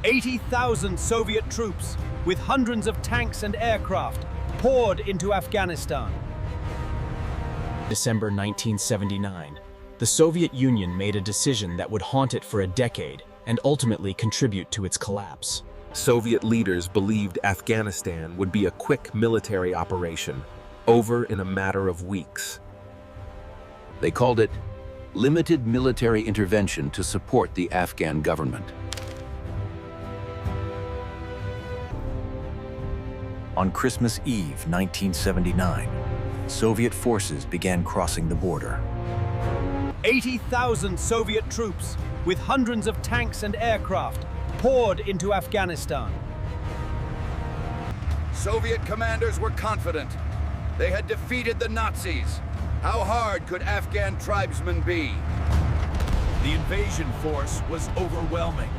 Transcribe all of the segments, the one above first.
80,000 Soviet troops, with hundreds of tanks and aircraft, poured into Afghanistan. December 1979, the Soviet Union made a decision that would haunt it for a decade and ultimately contribute to its collapse. Soviet leaders believed Afghanistan would be a quick military operation, over in a matter of weeks. They called it limited military intervention to support the Afghan government. On Christmas Eve 1979, Soviet forces began crossing the border. 80,000 Soviet troops, with hundreds of tanks and aircraft, poured into Afghanistan. Soviet commanders were confident. They had defeated the Nazis. How hard could Afghan tribesmen be? The invasion force was overwhelming.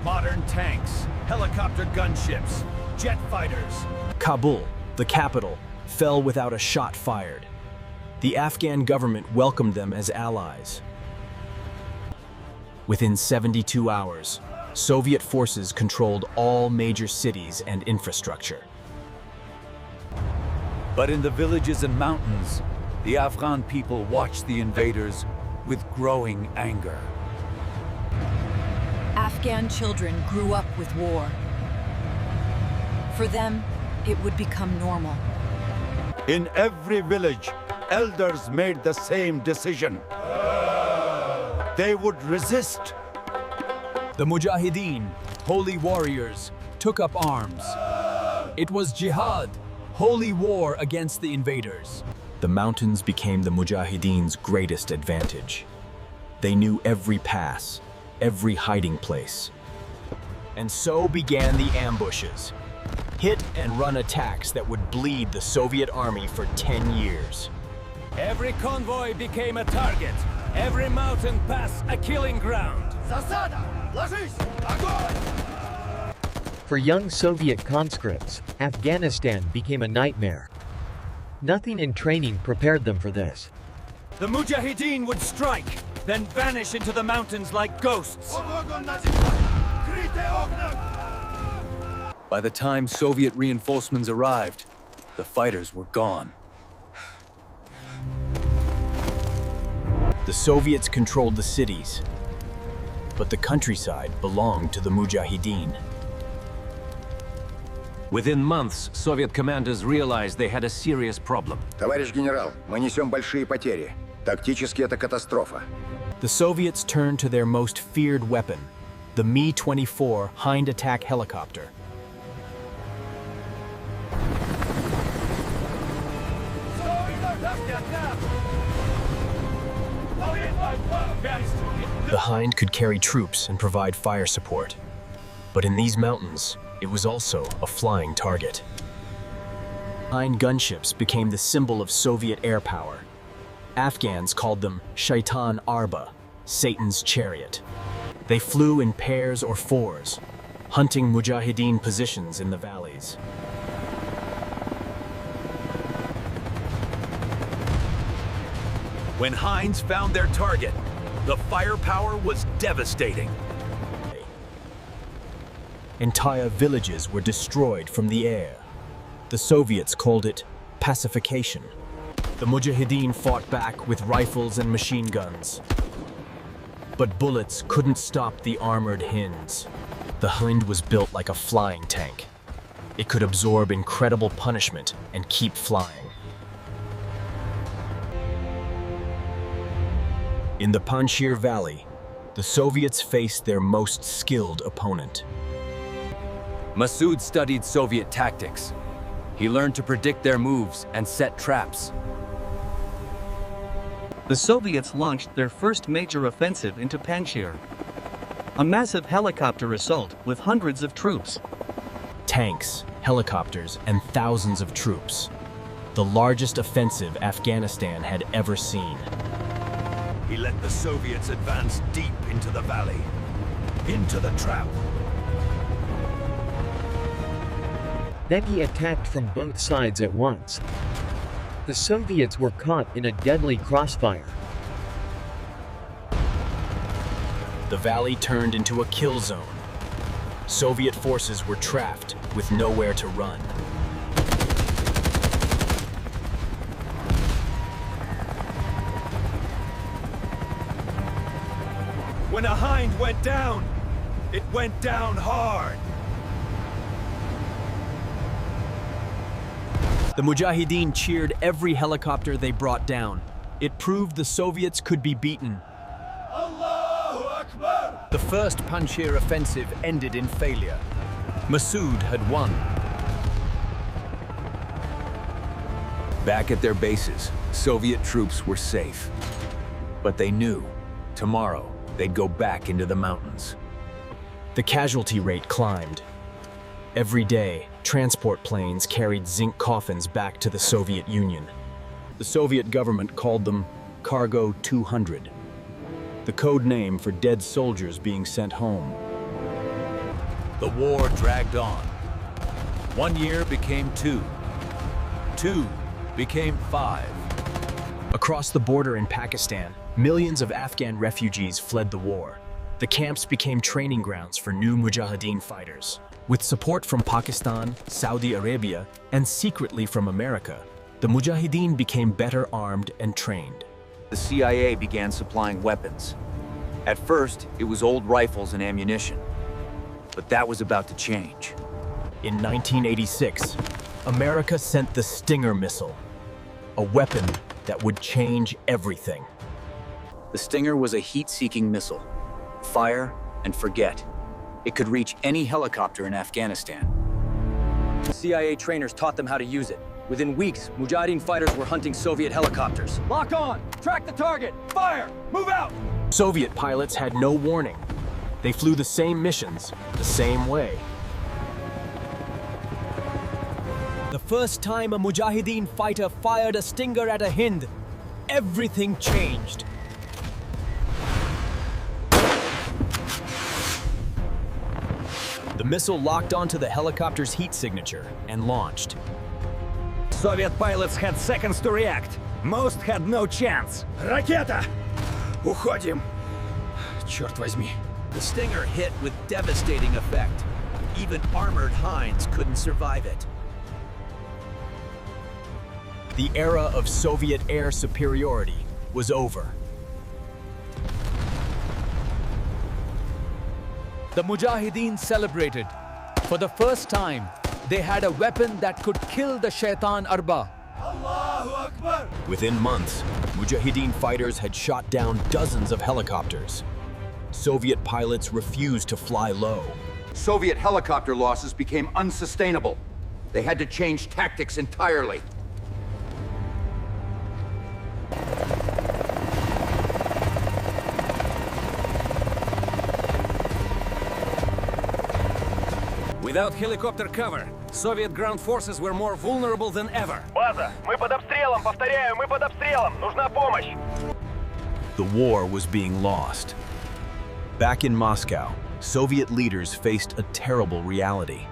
Modern tanks, helicopter gunships, jet fighters. Kabul, the capital, fell without a shot fired. The Afghan government welcomed them as allies. Within 72 hours, Soviet forces controlled all major cities and infrastructure. But in the villages and mountains, the Afghan people watched the invaders with growing anger. Afghan children grew up with war. For them, it would become normal. In every village, elders made the same decision. They would resist. The Mujahideen, holy warriors, took up arms. It was jihad, holy war against the invaders. The mountains became the Mujahideen's greatest advantage. They knew every pass, every hiding place. And so began the ambushes. Hit and run attacks that would bleed the Soviet army for 10 years. Every convoy became a target. Every mountain pass a killing ground. For young Soviet conscripts, Afghanistan became a nightmare. Nothing in training prepared them for this. The Mujahideen would strike, then vanish into the mountains like ghosts. By the time Soviet reinforcements arrived, the fighters were gone. The Soviets controlled the cities, but the countryside belonged to the Mujahideen. Within months, Soviet commanders realized they had a serious problem. Товарищ генерал, мы несем большие потери. Тактически это катастрофа. The Soviets turned to their most feared weapon, the Mi-24 Hind attack helicopter. The Hind could carry troops and provide fire support. But in these mountains, it was also a flying target. Hind gunships became the symbol of Soviet air power. Afghans called them Shaitan Arba, Satan's chariot. They flew in pairs or fours, hunting Mujahideen positions in the valleys. When Hinds found their target, the firepower was devastating. Entire villages were destroyed from the air. The Soviets called it pacification. The Mujahideen fought back with rifles and machine guns. But bullets couldn't stop the armored Hinds. The Hind was built like a flying tank. It could absorb incredible punishment and keep flying. In the Panjshir Valley, the Soviets faced their most skilled opponent. Massoud studied Soviet tactics. He learned to predict their moves and set traps. The Soviets launched their first major offensive into Panjshir. A massive helicopter assault with hundreds of troops. Tanks, helicopters, and thousands of troops. The largest offensive Afghanistan had ever seen. He let the Soviets advance deep into the valley, into the trap. Then he attacked from both sides at once. The Soviets were caught in a deadly crossfire. The valley turned into a kill zone. Soviet forces were trapped with nowhere to run. When a hind went down, it went down hard. The Mujahideen cheered every helicopter they brought down. It proved the Soviets could be beaten. Allahu Akbar! The first Panjshir offensive ended in failure. Massoud had won. Back at their bases, Soviet troops were safe. But they knew, tomorrow, they'd go back into the mountains. The casualty rate climbed. Every day, transport planes carried zinc coffins back to the Soviet Union. The Soviet government called them Cargo 200, the code name for dead soldiers being sent home. The war dragged on. 1 year became 2. 2 became 5. Across the border in Pakistan, millions of Afghan refugees fled the war. The camps became training grounds for new Mujahideen fighters. With support from Pakistan, Saudi Arabia, and secretly from America, the Mujahideen became better armed and trained. The CIA began supplying weapons. At first, it was old rifles and ammunition. But that was about to change. In 1986, America sent the Stinger missile, a weapon that would change everything. The Stinger was a heat-seeking missile. Fire and forget. It could reach any helicopter in Afghanistan. CIA trainers taught them how to use it. Within weeks, Mujahideen fighters were hunting Soviet helicopters. Lock on! Track the target! Fire! Move out! Soviet pilots had no warning. They flew the same missions, the same way. The first time a Mujahideen fighter fired a Stinger at a Hind, everything changed. The missile locked onto the helicopter's heat signature and launched. Soviet pilots had seconds to react. Most had no chance. Ракета! Уходим! Черт возьми. The Stinger hit with devastating effect. Even armored Hinds couldn't survive it. The era of Soviet air superiority was over. The Mujahideen celebrated. For the first time, they had a weapon that could kill the Shaitan Arba. Allahu Akbar! Within months, Mujahideen fighters had shot down dozens of helicopters. Soviet pilots refused to fly low. Soviet helicopter losses became unsustainable. They had to change tactics entirely. Without helicopter cover, Soviet ground forces were more vulnerable than ever. База, мы под обстрелом, повторяю, мы под обстрелом. Нужна помощь. The war was being lost. Back in Moscow, Soviet leaders faced a terrible reality.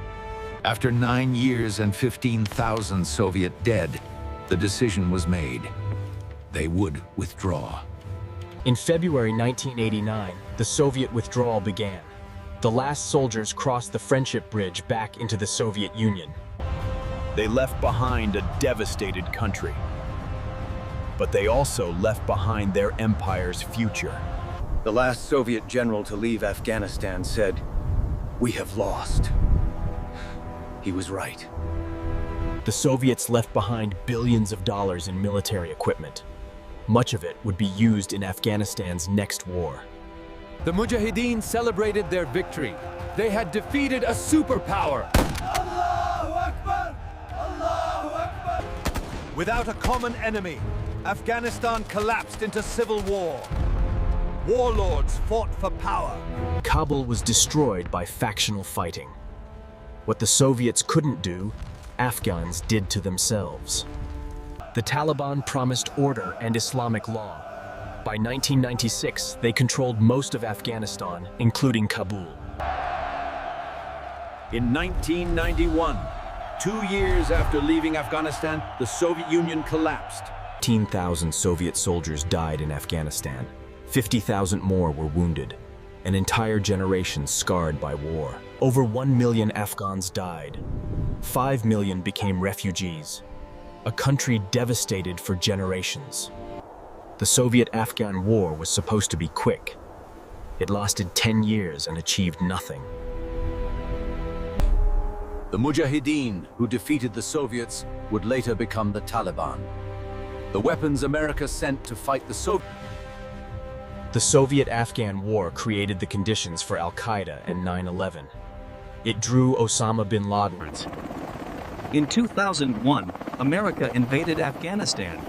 After 9 years and 15,000 Soviet dead, the decision was made. They would withdraw. In February 1989, the Soviet withdrawal began. The last soldiers crossed the Friendship Bridge back into the Soviet Union. They left behind a devastated country. But they also left behind their empire's future. The last Soviet general to leave Afghanistan said, "We have lost." He was right. The Soviets left behind billions of dollars in military equipment. Much of it would be used in Afghanistan's next war. The Mujahideen celebrated their victory. They had defeated a superpower. Allahu Akbar! Allahu Akbar! Without a common enemy, Afghanistan collapsed into civil war. Warlords fought for power. Kabul was destroyed by factional fighting. What the Soviets couldn't do, Afghans did to themselves. The Taliban promised order and Islamic law. By 1996, they controlled most of Afghanistan, including Kabul. In 1991, 2 years after leaving Afghanistan, the Soviet Union collapsed. 15,000 Soviet soldiers died in Afghanistan. 50,000 more were wounded. An entire generation scarred by war. Over 1 million Afghans died. 5 million became refugees. A country devastated for generations. The Soviet-Afghan War was supposed to be quick. It lasted 10 years and achieved nothing. The Mujahideen, who defeated the Soviets, would later become the Taliban. The weapons America sent to fight the Soviets. The Soviet-Afghan War created the conditions for Al-Qaeda and 9/11. It drew Osama bin Laden. In 2001, America invaded Afghanistan.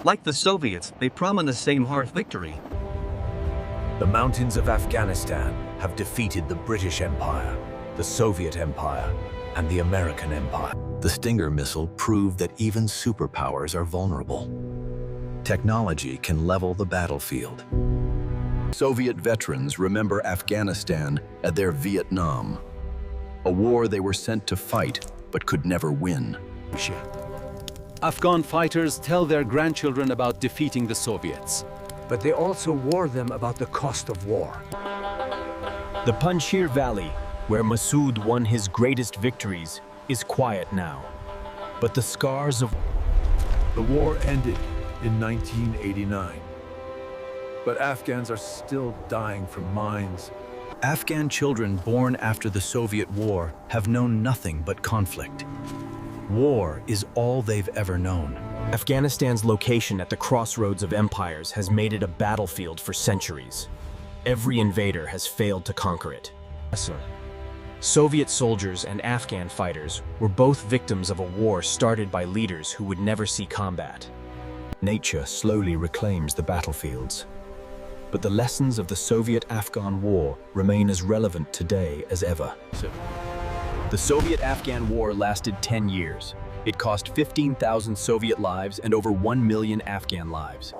Like the Soviets, they promised the same hard victory. The mountains of Afghanistan have defeated the British Empire, the Soviet Empire, and the American Empire. The Stinger missile proved that even superpowers are vulnerable. Technology can level the battlefield. Soviet veterans remember Afghanistan as their Vietnam, a war they were sent to fight but could never win. Afghan fighters tell their grandchildren about defeating the Soviets. But they also warn them about the cost of war. The Panjshir Valley, where Masood won his greatest victories, is quiet now. But the scars of The war ended in 1989. But Afghans are still dying from mines. Afghan children born after the Soviet war have known nothing but conflict. War is all they've ever known. Afghanistan's location at the crossroads of empires has made it a battlefield for centuries. Every invader has failed to conquer it. Soviet soldiers and Afghan fighters were both victims of a war started by leaders who would never see combat. Nature slowly reclaims the battlefields. But the lessons of the Soviet-Afghan War remain as relevant today as ever. The Soviet-Afghan War lasted 10 years. It cost 15,000 Soviet lives and over 1 million Afghan lives.